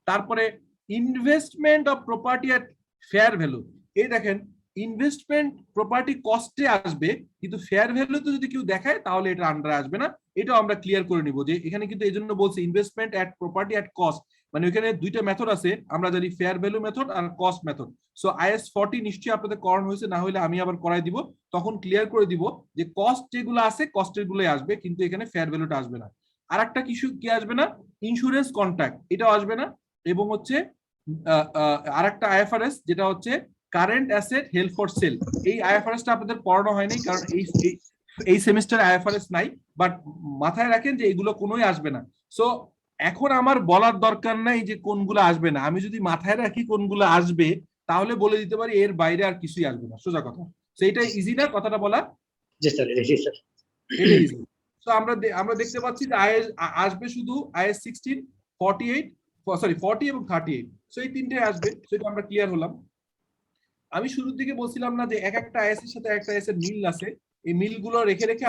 তারপরে investment of property at fair value, এই দেখেন ইনভেস্টমেন্ট প্রপার্টি কস্টে আসবে, কিন্তু ফেয়ার ভ্যালুতে যদি কেউ দেখায় তাহলে এটা আন্ডারে আসবে না। এটাও আমরা ক্লিয়ার করে নিব যে এখানে কিন্তু এই জন্য বলছি ইনভেস্টমেন্ট এট প্রপার্টি এট কস্ট, মানে ওইখানে দুইটা মেথড আছে, আমরা জানি ফেয়ার ভ্যালু মেথড আর কস্ট মেথড। সো IAS 40 নিশ্চয়ই আপনাদের করানো হয়েছে, না হলে আমি আবার করাই দিব, তখন ক্লিয়ার করে দিব যে কস্ট যেগুলো আছে কস্টের গুলোই আসবে, কিন্তু এখানে ফেয়ার ভ্যালুটা আসবে না। আর একটা কিছু কি আসবে না, ইন্স্যুরেন্স কন্ট্রাক্ট, এটাও আসবে না। এবং হচ্ছে আর একটা IFRS যেটা হচ্ছে current asset held for sale, এই IFRSটা আপনাদের পড়ানো হয়নি কারণ এই সেমিস্টার IFRS নাই, বাট মাথায় রাখেন যে এগুলো কোনোই আসবে না। সো এখন আমার বলার দরকার নাই যে কোনগুলো আসবে না, আমি যদি মাথায় রাখি কোনগুলো আসবে তাহলে বলে দিতে পারি এর বাইরে আর কিছুই আসবে না, সোজা কথা। সো এটা ইজি না কথাটা বলা? জি স্যার, জি স্যার, এটা ইজি। সো আমরা দেখতে পাচ্ছি যে আসবে শুধু IAS 16, 48, সরি 40 এবং 38, সো এই তিনটে আসবে, সেটা আমরা ক্লিয়ার হলাম। আমি শুরুর দিকে বলছিলাম না যে এক একটা IAS এর সাথে একটা IAS এর মিল আছে, এই মিলগুলো রেখে রেখে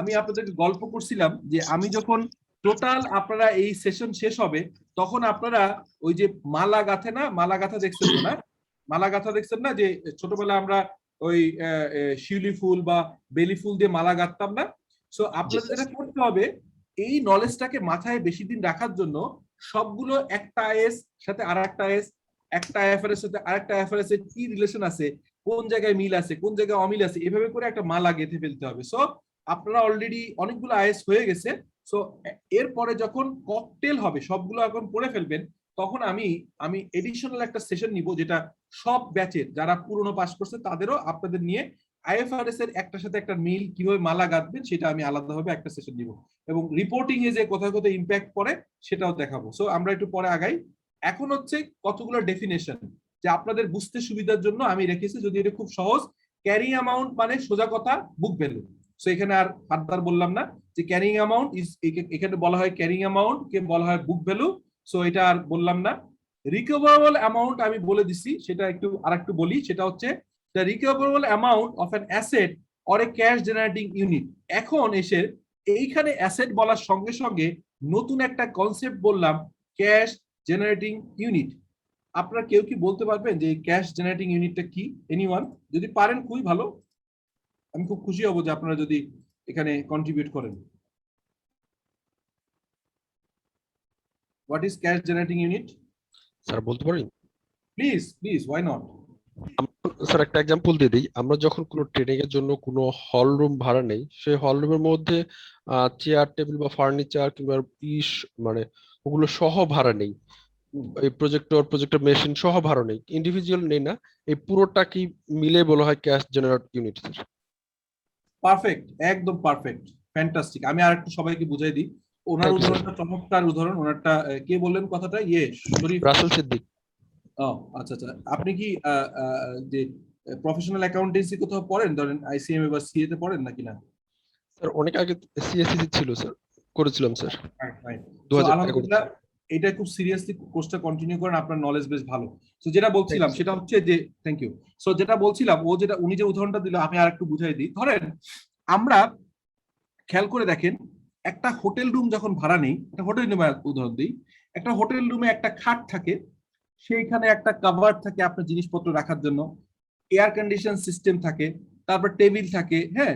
আমি আপনাদেরকে গল্প করছিলাম যে আমি যখন টোটাল আপনারা এই সেশন শেষ হবে তখন আপনারা ওই যে মালা গাঁথে না, মালা গাঁথা দেখছেন না, মালা গাঁথা দেখছেন না, যে ছোটবেলায় আমরা ওই শিউলি ফুল বা বেলি ফুল দিয়ে মালা গাঁথতাম না। সো আপনাদের যেটা করতে হবে, এই নলেজটাকে মাথায় বেশি দিন রাখার জন্য সবগুলো একটা IAS সাথে আর একটা IAS, একটা IFRS সাথে আরেকটা IFRS এর কি রিলেশন আছে, কোন জায়গায় মিল আছে কোন জায়গায় অমিল আছে, এভাবে করে একটা মালা গেঁথে ফেলতে হবে। সো আপনারা অলরেডি অনেকগুলো IAS হয়ে গেছে। সো এরপরে যখন ককটেল হবে সবগুলো এখন পড়ে ফেলবেন, তখন আমি এডিশনাল একটা সেশন নিব যেটা সব ব্যাচের যারা পুরনো পাস করছে তাদেরও আপনাদের নিয়ে IFRS এর একটার সাথে একটা মিল কিভাবে মালা গাঁথবেন সেটা আমি আলাদাভাবে একটা সেশন নিব, এবং রিপোর্টিং এ যে কোথায় কোথায় ইম্প্যাক্ট পড়ে সেটাও দেখাবো। সো আমরা একটু পরে আগাই। এখন হচ্ছে কতগুলো ডেফিনেশন যে আপনাদের বুঝতে সুবিধার জন্য আমি রেখেছি, যদি এটা খুব সহজ। ক্যারিং অ্যামাউন্ট মানে সোজা কথা বুক ভ্যালু। সো এখানে আর ফার্দার বললাম না যে ক্যারিং অ্যামাউন্ট ইজ, এখানে বলা হয় ক্যারিং অ্যামাউন্ট কে বলা হয় বুক ভ্যালু, সো এটা আর বললাম না। রিকভারেবল অ্যামাউন্ট আমি বলে দিছি, সেটা একটু আরেকটু বলি, সেটা হচ্ছে the recoverable amount of an asset or a cash generating unit. এখন এসে এইখানে অ্যাসেট বলার সঙ্গে সঙ্গে নতুন একটা কনসেপ্ট বললাম, ক্যাশ জেনারেটিং ইউনিট। আপনারা কেউ কি বলতে পারবেন যে ক্যাশ জেনারেটিং ইউনিটটা কি? এনিওয়ান? যদি পারেন খুবই ভালো, আমি খুব খুশি হব যে আপনারা যদি এখানে কন্ট্রিবিউট করেন। What is cash generating unit? Sir বলতে পারি? Please please, why not? Sir একটা এক্সাম্পল দিয়ে দিই। আমরা যখন কোনো ট্রেনিং এর জন্য কোনো হল রুম ভাড়া নেই, সেই হল রুমের মধ্যে চেয়ার টেবিল বা ফার্নিচার কিংবা মানে ওগুলো সহ ভাড়া নেই, এই প্রজেক্টর মেশিন সহ ভাড়া নেই, ইন্ডিভিজুয়াল নেই না, এই পুরোটা কি মিলে বলা হয় cash generate unit. Sir perfect, একদম পারফেক্ট, ফ্যান্টাস্টিক। আমি আরেকটু সবাইকে বুঝাই দিই। ওনার Thank you, sir. উদাহরণটা চমৎকার উদাহরণ। ওনারটা কে বললেন কথাটা? শরীফ রাসেল সিদ্দিক। ও আচ্ছা আচ্ছা। আপনি কি যে প্রফেশনাল অ্যাকাউন্টেন্সি কোথাও পড়েন, ধরেন আইসিএমএ বা সিএ তে পড়েন নাকি না? স্যার অনেক আগে সিএসসি ছিল স্যার, করেছিলাম স্যার Right. So, 2011 আলহামদুলিল্লাহ, এটা খুব সিরিয়াসলি কোর্সটা কন্টিনিউ করেন, আপনার নলেজ বেশ ভালো। তো যেটা বলছিলাম Thank you, সেটা হচ্ছে যে, থ্যাংক ইউ। সো যেটা বলছিলাম, উনি যে উদাহরণটা দিল আমি আর একটু বুঝাই দিই। ধরেন আমরা খেয়াল করে দেখেন, একটা হোটেল রুম যখন ভাড়া নেই, একটা হোটেল রুমে উদাহরণ দিই, একটা হোটেল রুমে একটা খাট থাকে, সেইখানে একটা কভার থাকে আপনার জিনিসপত্র রাখার জন্য, এয়ার কন্ডিশন সিস্টেম থাকে, তারপর টেবিল থাকে। হ্যাঁ,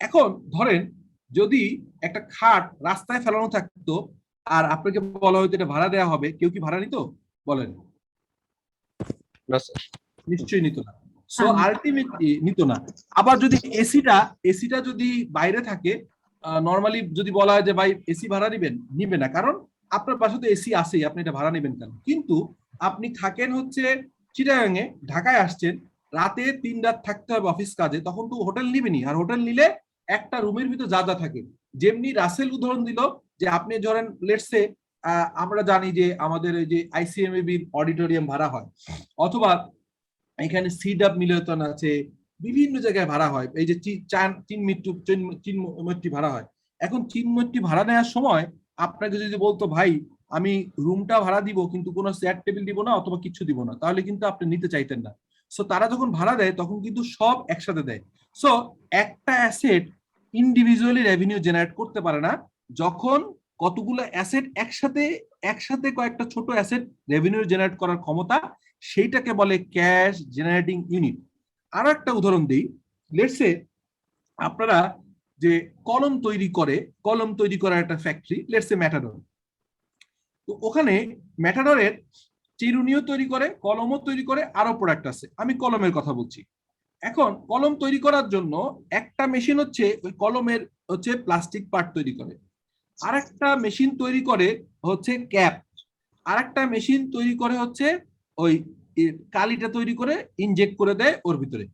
এখন ধরেন যদি একটা খাট রাস্তায় ফেলানো থাকতো আর আপনাকে বলা হয়তো এটা ভাড়া দেওয়া হবে, কেউ কি ভাড়া নিত? বলেন। না স্যার। নিশ্চয়ই নিত না। সো আলটিমেটলি নিত না। আবার যদি এসিটা যদি বাইরে থাকে, নরমালি যদি বলা হয় যে ভাই এসি ভাড়া নিবে না, কারণ আপনার পাশে তো এসি আছেই, আপনি এটা ভাড়া নেবেন কেন? কিন্তু আপনি থাকেন হচ্ছে চিটাগাঙে, ঢাকায় আসছেন, রাতে 3 রাত থাকতে হবে অফিস কাজে, তখন তো হোটেল নিবেনি। আর হোটেল নিলে একটা রুমের ভিতর যা যা থাকে, যেমনি রাসেল উদাহরণ দিল যে আপনি ধরেন লেটসে আমরা জানি যে আমাদের এই যে আইসিএমএবি অডিটোরিয়াম ভাড়া হয়, অথবা এখানে সিডাব মিলন আছে, বিভিন্ন জায়গায় ভাড়া হয়। এই যে চিনমট্টি ভাড়া হয়। এখন চিনমট্টি ভাড়া নেওয়ার সময় আপনাকে যদি বলতো ভাই আমি রুমটা ভাড়া দিব কিন্তু কোনো চেয়ার টেবিল দিব না অথবা কিছু দিব না, তাহলে কিন্তু আপনি নিতে চাইতেন না। সো তারা যখন ভাড়া দেয় তখন কিন্তু সব একসাথে দেয়। সো একটা অ্যাসেট ইন্ডিভিজুয়ালি রেভিনিউ জেনারেট করতে পারে না, যখন কতগুলো অ্যাসেট একসাথে কয়েকটা ছোট অ্যাসেট রেভিনিউ জেনারেট করার ক্ষমতা, সেইটাকে বলে ক্যাশ জেনারেটিং ইউনিট। আর একটা উদাহরণ দিই, লেটসে আপনারা যে কলম তৈরি করার একটা ফ্যাক্টরি, লেটসে ম্যাটাডোর। তো ওখানে ম্যাটাডোরের চিরুনিও তৈরি করে, কলমও তৈরি করে, আরো প্রোডাক্ট আছে। আমি কলমের কথা বলছি। এখন কলম তৈরি করার জন্য একটা মেশিন হচ্ছে ওই কলমের হচ্ছে প্লাস্টিক পার্ট তৈরি করে, আর একটা মেশিন তৈরি করে হচ্ছে ক্যাপ, আর একটা মেশিন তৈরি করে হচ্ছে ওই কালিটা তৈরি করে ইনজেক্ট করে দেয় ওর ভিতরে।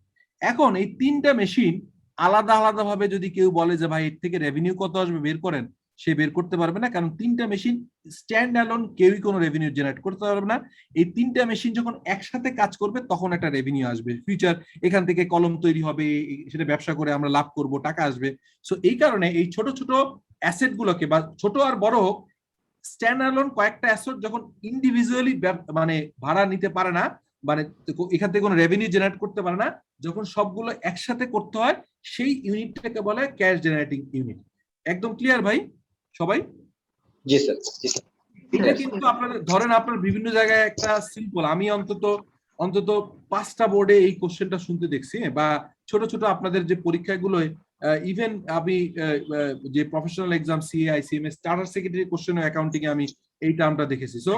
এখন এই 3টা মেশিন আলাদা আলাদা ভাবে যদি কেউ বলে যে ভাই এর থেকে রেভিনিউ কত আসবে বের করেন, সে বের করতে পারবে না, কারণ 3টা মেশিন স্ট্যান্ড অ্যালোন কেউই কোনো রেভিনিউ জেনারেট করতে পারবে না। এই 3টা মেশিন যখন একসাথে কাজ করবে তখন একটা রেভিনিউ আসবে, ফিউচার এখান থেকে কলম তৈরি হবে, সেটা ব্যবসা করে আমরা লাভ করব, টাকা আসবে। সো এই কারণে এই ছোট ছোট অ্যাসেট গুলোকে, বা ছোট আর বড় হোক, স্ট্যান্ড অ্যালোন কয়েকটা অ্যাসেট যখন ইন্ডিভিজুয়ালি মানে ভাড়া নিতে পারে না, মানে এখান থেকে কোনো রেভিনিউ জেনারেট করতে পারে না, যখন সবগুলো একসাথে করতে হয়, সেই ইউনিটটাকে বলে ক্যাশ জেনারেটিং ইউনিট। একদম ক্লিয়ার ভাই সবাই? জি স্যার, জি স্যার। এটা কিন্তু আপনাদের ধরেন আপনার বিভিন্ন জায়গায় একটা সিম্পল, আমি অন্তত 5টা বোর্ডে এই কোশ্চেনটা শুনতে দেখছি, বা ছোট ছোট আপনাদের যে পরীক্ষাগুলোয় ইভেন আমি যে professional exam CA ICMS charter secretary question accounting এ আমি এই টার্মটা দেখেছি। সো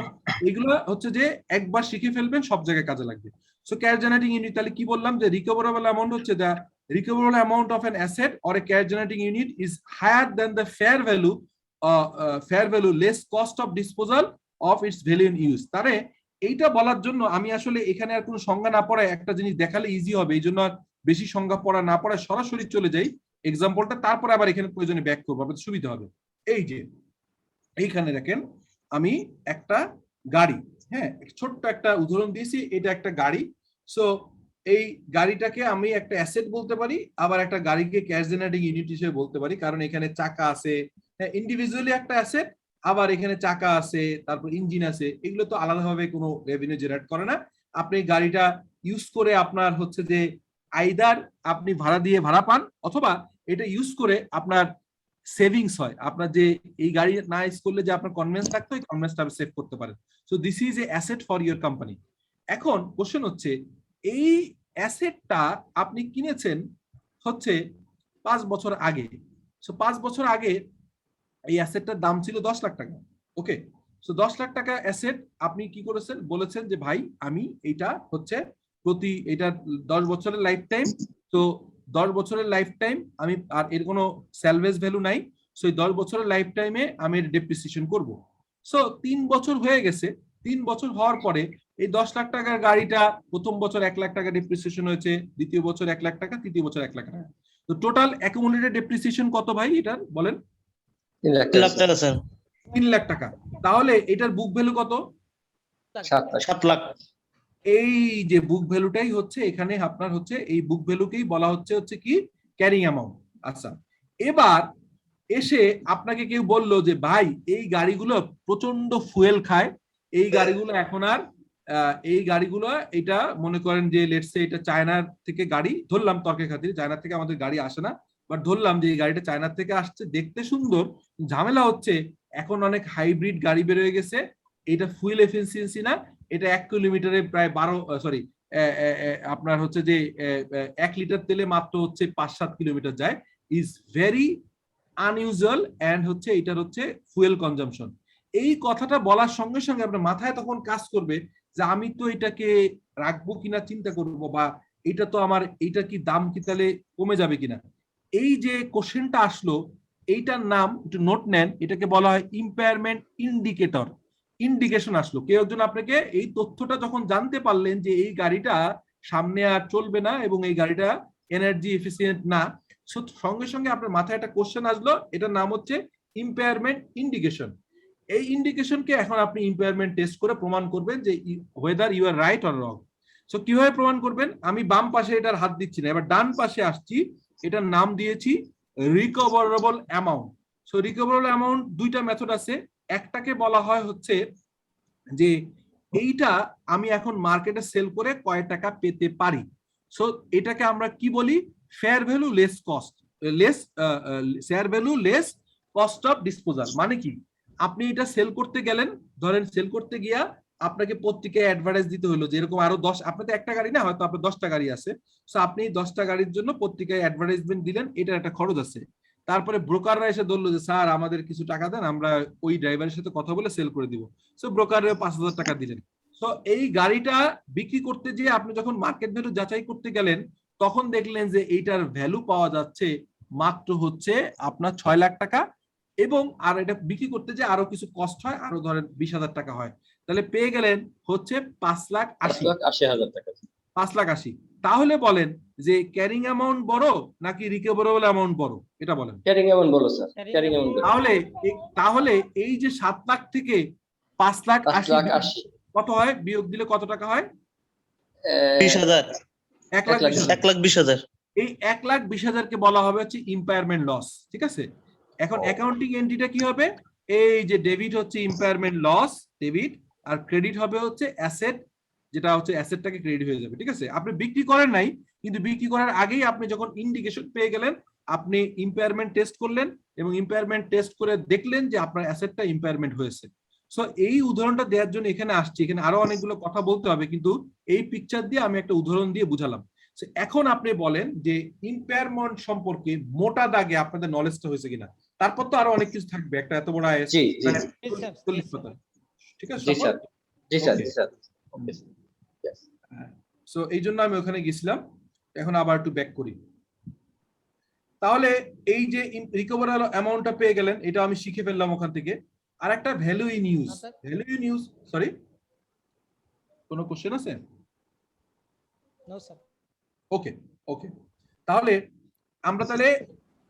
এগুলো হচ্ছে যে একবার শিখে ফেলবেন, সব জায়গায় কাজে লাগবে। সো ক্যাশ জেনারেটিং ইউনিট, তাহলে কি বললাম যে রিকভারেবল অ্যামাউন্ট হচ্ছে the recoverable amount of an asset or a cash generating unit is higher than the fair value less cost of disposal of its value in use. তারে এইটা বলার জন্য আমি আসলে এখানে আর কোনো সংজ্ঞা না পড়ে একটা জিনিস দেখালে ইজি হবে, এই জন্য আর বেশি সংজ্ঞা পড়া না পড়ে সরাসরি চলে যাই এক্সাম্পলটা, তারপরে আবার এখানে প্রয়োজনে ব্যাক করবো, আপনাদের সুবিধা হবে। এই যে এইখানে দেখেন আমি একটা গাড়ি, হ্যাঁ ছোট্ট একটা উদাহরণ দিয়েছি, এটা একটা গাড়ি। সো এই গাড়িটাকে আমি একটা অ্যাসেট বলতে পারি, আবার একটা গাড়িকে ক্যাশ জেনারেটিং ইউনিট হিসেবে বলতে পারি, কারণ এখানে চাকা আছে, হ্যাঁ ইন্ডিভিজুয়ালি একটা অ্যাসেট, আবার এখানে চাকা আছে, তারপর ইঞ্জিন আছে, এগুলো তো আলাদাভাবে কোনো রেভিনিউ জেনারেট করে না। আপনি গাড়িটা ইউজ করে আপনার হচ্ছে যে আইদার আপনি ভাড়া দিয়ে ভাড়া পান, অথবা এটা ইউজ করে আপনার সেভিংস হয়। আপনার যে এই গাড়ি না ইউজ করলে যে আপনার কনভেন্স থাকতো, এই কনভেন্সটা আপনি সেভ করতে পারেন। So this is a asset for your company. এখন কোশ্চেন হচ্ছে, এই অ্যাসেটটা আপনি কিনেছেন হচ্ছে 5 বছর আগে। সো 5 বছর আগে এই অ্যাসেটটার দাম ছিল 10 লাখ টাকা। ওকে, সো 10 লাখ টাকা অ্যাসেট আপনি কি করেছেন, বলেছেন যে ভাই আমি এইটা হচ্ছে এটা 10 বছরের লাইফ টাইম, তো 10 বছরের লাইফ টাইম আমি, আর এর কোনো স্যালভেজ ভ্যালু নাই, সো এই 10 বছরের লাইফ টাইমে আমি এর ডেপ্রিসিয়েশন করব। সো 3 বছর হয়ে গেছে, 3 বছর হওয়ার পরে এই 10 লাখ টাকার গাড়িটা প্রথম বছর 1 লাখ টাকা ডেপ্রিসিয়েশন হয়েছে, দ্বিতীয় বছর 1 লাখ টাকা, তৃতীয় বছর 1 লাখ টাকা। তো টোটাল অ্যাকুমুলেটেড ডেপ্রিসিয়েশন কত ভাই এটার বলেন? 3 লাখ টাকা স্যার। 3 লাখ টাকা। তাহলে এটার বুক ভ্যালু কত? 7 লাখ। এই যে বুক ভ্যালুটাই হচ্ছে এখানে আপনার হচ্ছে, এই বুক ভ্যালুকেই বলা হচ্ছে কি ক্যারিং অ্যামাউন্ট। আচ্ছা, এবার এসে আপনাকে কেউ বললো যে ভাই এই গাড়িগুলো প্রচন্ড ফুয়েল খায়, এই গাড়িগুলো এখন আর এই গাড়িগুলো, এটা মনে করেন যে লেটস সে এটা চায়নার থেকে গাড়ি, ধরলাম তর্কের খাতিরে চায়না থেকে আমাদের গাড়ি আসে না, বাট ধরলাম যে এই গাড়িটা চায়নার থেকে আসছে, দেখতে সুন্দর, ঝামেলা হচ্ছে এখন অনেক হাইব্রিড গাড়ি বের হয়ে গেছে, এটা ফুয়েল এফিসিয়েন্সি না, এটা 1 কিলোমিটারে প্রায় 12 সরি আপনার হচ্ছে যে 1 লিটার তেলে মাত্র হচ্ছে 5-7 কিলোমিটার যায়, ইজ ভেরি আনইউজুয়াল, এন্ড হচ্ছে এটার হচ্ছে ফুয়েল কনজাম্পশন। এই কথাটা বলার সঙ্গে সঙ্গে আপনার মাথায় তখন কাজ করবে যে আমি তো এটাকে রাখবো কিনা চিন্তা করব, বা এটা তো আমার, এইটা কি দাম কি তাহলে কমে যাবে কিনা। এই যে কোশ্চেনটা আসলো, এইটার নাম একটু নোট নেন, এটাকে বলা হয় ইম্পেয়ারমেন্ট ইন্ডিকেটর। ইন্ডিকেশন আসলো, কেউ একজন আপনাকে এই তথ্যটা যখন জানতে পারলেন যে এই গাড়িটা সামনে আর চলবে না এবং এই গাড়িটা এনার্জি এফিসিয়েন্ট না, সঙ্গে সঙ্গে আপনার মাথায় একটা কোশ্চেন আসলো, এটার নাম হচ্ছে ইম্পেয়ারমেন্ট ইন্ডিকেশন। এই ইন্ডিকেশনকে এখন আপনি ইম্পেয়ারমেন্ট টেস্ট করে প্রমাণ করবেন যে whether you are right or wrong. So কিভাবে প্রমাণ করবেন? আমি বাম পাশে এটার হাত দিচ্ছি না, এবার ডান পাশে আসছি, এটার নাম দিয়েছি recoverable amount. So recoverable amount দুইটা মেথড আছে, একটাকে বলা হয় হচ্ছে যে এইটা আমি এখন মার্কেটে সেল করে কয় টাকা পেতে পারি। সো এটাকে আমরা কি বলি? Fair value less cost, fair value less cost of disposal. মানে কি, আপনি এটা সেল করতে গেলেন, ধরেন সেল করতে গিয়া আপনাকে পত্রিকায় অ্যাডভার্টাইজ দিতে হলো যে এরকম আরো 10, আপনার তো একটা গাড়ি না, হয়তো আপনার 10টা গাড়ি আছে, সো আপনি 10টা গাড়ির জন্য পত্রিকায় অ্যাডভার্টাইজমেন্ট দিলেন, এটার একটা খরচ আছে। তারপরে ব্রোকাররা এসে ধরলো যে স্যার আমাদের কিছু টাকা দেন, আমরা ওই ড্রাইভারের সাথে কথা বলে সেল করে দিব। সো ব্রোকারের 5,000 টাকা দিলেন। সো এই গাড়িটা বিক্রি করতে গিয়ে আপনি যখন মার্কেট ভ্যালু যাচাই করতে গেলেন, তখন দেখলেন যে এইটার ভ্যালু পাওয়া যাচ্ছে মাত্র হচ্ছে আপনার 6 লাখ টাকা, এবং আর এটা বিক্রি করতে যে আরো কিছু কস্ট হয়, আরো ধরেন 20,000 টাকা হয়, তাহলে পেয়ে গেলেন হচ্ছে 5,80,000 টাকা। 5,80,000। তাহলে বলেন যে ক্যারিং অ্যামাউন্ট বড় নাকি রিকভারেবল অ্যামাউন্ট বড়, এটা বলেন। ক্যারিং অ্যামাউন্ট বলো স্যার, ক্যারিং অ্যামাউন্ট। তাহলে এই যে 7 লাখ থেকে 5,80,000 কত হয়, বিয়োগ দিলে কত টাকা হয়? 20,000। 1,20,000। এই 1,20,000 কে বলা হবে হচ্ছে ইম্পায়ারমেন্ট লস। ঠিক আছে, এখন অ্যাকাউন্টিং এন্ট্রিটা কি হবে? এই যে ডেবিট হচ্ছে ইম্পায়ারমেন্ট লস, ডেবিট, আর ক্রেডিট হবে হচ্ছে অ্যাসেট, যেটা হচ্ছে অ্যাসেটটাকে ক্রেডিট হয়ে যাবে। ঠিক আছে, আপনি বিক্রি করেন নাই, কিন্তু বিক্রি করার আগেই আপনি যখন ইন্ডিকেশন পেয়ে গেলেন, আপনি ইম্পায়ারমেন্ট টেস্ট করলেন এবং ইম্পায়ারমেন্ট টেস্ট করে দেখলেন যে আপনার অ্যাসেটটা ইম্পায়ারমেন্ট হয়েছে। সো এই উদাহরণটা দেওয়ার জন্য এখানে আসছি, এখানে আরো অনেকগুলো কথা বলতে হবে, কিন্তু এই পিকচার দিয়ে আমি একটা উদাহরণ দিয়ে বুঝালাম। এখন আপনি বলেন যে ইম্পায়ারমেন্ট সম্পর্কে মোটা দাগে আপনাদের নলেজটা হয়েছে কিনা। তারপর তো আরো অনেক কিছু থাকবে, একটা এত বড় আইএস। ঠিক আছে স্যার? জি স্যার, জি স্যার। সো এই জন্য আমি ওখানে গেছিলাম, এখন আবার একটু ব্যাক করি। তাহলে এই যে রিকভারেবল অ্যামাউন্টটা পেয়ে গেলেন, এটা আমি শিখে ফেললাম ওখান থেকে। আর একটা value in use, value in use, sorry কোনো কোশ্চেন আছে? No sir. ওকে ওকে, তাহলে আমরা তাহলে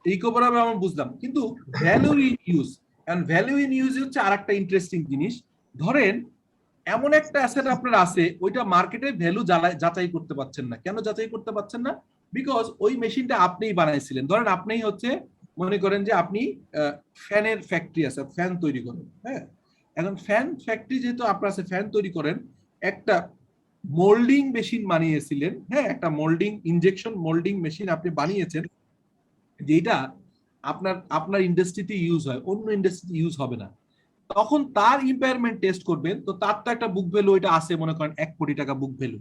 রিকভারেবল অ্যামাউন্ট বুঝলাম, কিন্তু value in use, and value in use হচ্ছে আরেকটা ইন্টারেস্টিং জিনিস। ধরেন এমন একটা অ্যাসেট আপনার আছে, ওইটা মার্কেটে ভ্যালু যাচাই করতে পারছেন না। কেন যাচাই করতে পারছেন না? বিকজ ওই মেশিনটা আপনিই বানাইছিলেন। ধরেন আপনিই হচ্ছে, মনে করেন যে আপনি ফ্যানের ফ্যাক্টরি আছে, ফ্যান তৈরি করেন। হ্যাঁ, এখন ফ্যান ফ্যাক্টরি যেহেতু আপনার আছে, ফ্যান তৈরি করেন, একটা মোল্ডিং মেশিন বানিয়েছিলেন, হ্যাঁ, একটা মোল্ডিং ইনজেকশন মোল্ডিং মেশিন আপনি বানিয়েছেন, যেটা আপনার আপনার ইন্ডাস্ট্রিতে ইউজ হয়, অন্য ইন্ডাস্ট্রিতে ইউজ হবে না, তখন তার ইম্পায়ারমেন্ট টেস্ট করবেন। তো তার তো একটা বুক ভ্যালু এটা আছে, মনে করেন 1 কোটি টাকা বুক ভ্যালু,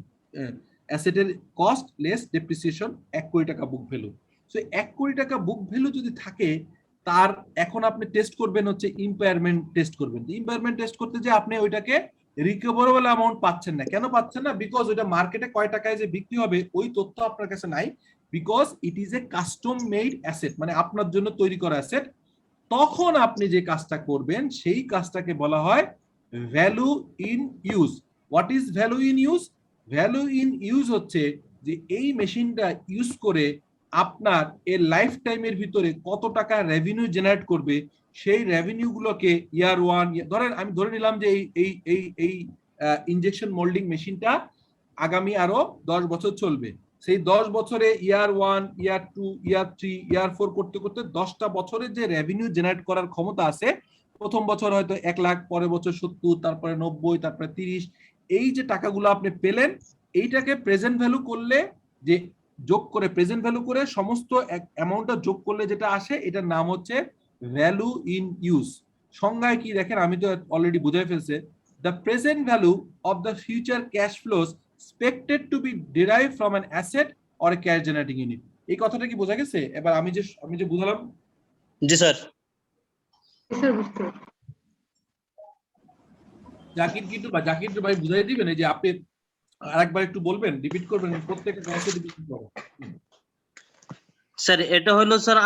অ্যাসেটের কস্ট লেস ডেপ্রিসিয়েশন 1 কোটি টাকা বুক ভ্যালু। সো 1 কোটি টাকা বুক ভ্যালু যদি থাকে, তার এখন আপনি টেস্ট করবেন হচ্ছে ইম্পায়ারমেন্ট টেস্ট করবেন। ইম্পায়ারমেন্ট টেস্ট করতে যে আপনি ওইটাকে রিকভারেবল অ্যামাউন্ট পাচ্ছেন না, কেন পাচ্ছেন না? বিকজ ওইটা মার্কেটে কয় টাকায় যে বিক্রি হবে ওই তথ্য আপনার কাছে নাই, because it is a custom made asset, মানে আপনার জন্য তৈরি করা অ্যাসেট। তখন আপনি যে কাজটা করবেন সেই কাজটাকে বলা হয় value in use. What is value in use? Value in use হচ্ছে যে এই মেশিনটা ইউজ করে আপনার এর লাইফ টাইমের ভিতরে কত টাকা রেভিনিউ জেনারেট করবে, সেই রেভিনিউ গুলোকে ইয়ার ওয়ান, ধরেন আমি ধরে নিলাম যে এই ইনজেকশন মোল্ডিং মেশিনটা আগামী আরো 10 বছর চলবে। সেই 10 বছরে ইয়ার 1, ইয়ার 2, ইয়ার 3, ইয়ার 4 করতে করতে 10টা বছরের যে রেভিনিউ জেনারেট করার ক্ষমতা আছে, প্রথম বছর হয়তো 1 লাখ, পরের বছর 70, তারপরে 90, তারপরে 30, এই যে টাকাগুলো আপনি পেলেন, এইটাকে প্রেজেন্ট ভ্যালু করলে, যে যোগ করে প্রেজেন্ট ভ্যালু করে সমস্ত অ্যামাউন্টটা যোগ করলে যেটা আসে, এটার নাম হচ্ছে ভ্যালু ইন ইউজ। সংজ্ঞায় কি দেখেন, আমি তো অলরেডি বুঝাই ফেলছে, the present value of the future cash flows expected to be derived from an asset or a cash generating unit। এই কথাটা কি বোঝা গেছে? এবার আমি যে বুঝালাম, জি স্যার। স্যার বুঝতে পারছি। জাকির ভাই বুঝাই দিবেন, এই যে আপনি আরেকবার একটু বলবেন, রিপিট করবেন, প্রত্যেকটা ক্লাসে রিপিট করবেন। স্যার এটা হলো স্যার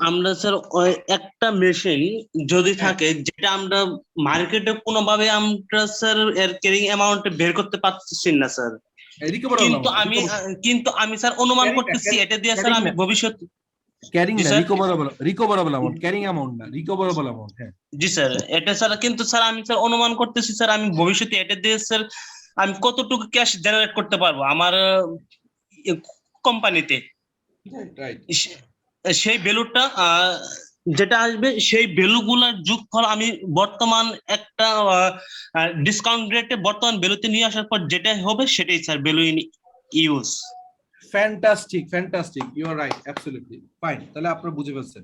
আমরা স্যার ওই একটা মেশিন যদি থাকে যেটা আমরা মার্কেটে কোনোভাবে আমরা স্যার এর ক্যারিং অ্যামাউন্ট বের করতে পারছি না স্যার, কিন্তু আমি স্যার অনুমান করতেছি এটা দিয়ে স্যার আমি ভবিষ্যৎ ক্যারিং জি না, sir. Recoverable amount, carrying amount না, রিকভারেবল অ্যামাউন্ট। হ্যাঁ জি স্যার এটা স্যার, কিন্তু স্যার আমি স্যার অনুমান করতেছি স্যার আমি ভবিষ্যতে এটা দিয়ে স্যার আমি কতটুকু ক্যাশ জেনারেট করতে পারবো আমার কোম্পানিতে, রাইট। সেই ভ্যালুটা যেটা আসবে সেই ভ্যালুগুলোর যোগফল আমি বর্তমান একটা ডিসকাউন্ট রেটে বর্তমান ভ্যালুতে নিয়ে আসার পর যেটা হবে সেটাই sir value in use. Fantastic, you are right, absolutely fine. তাহলে আপনারা বুঝে ফেলছেন।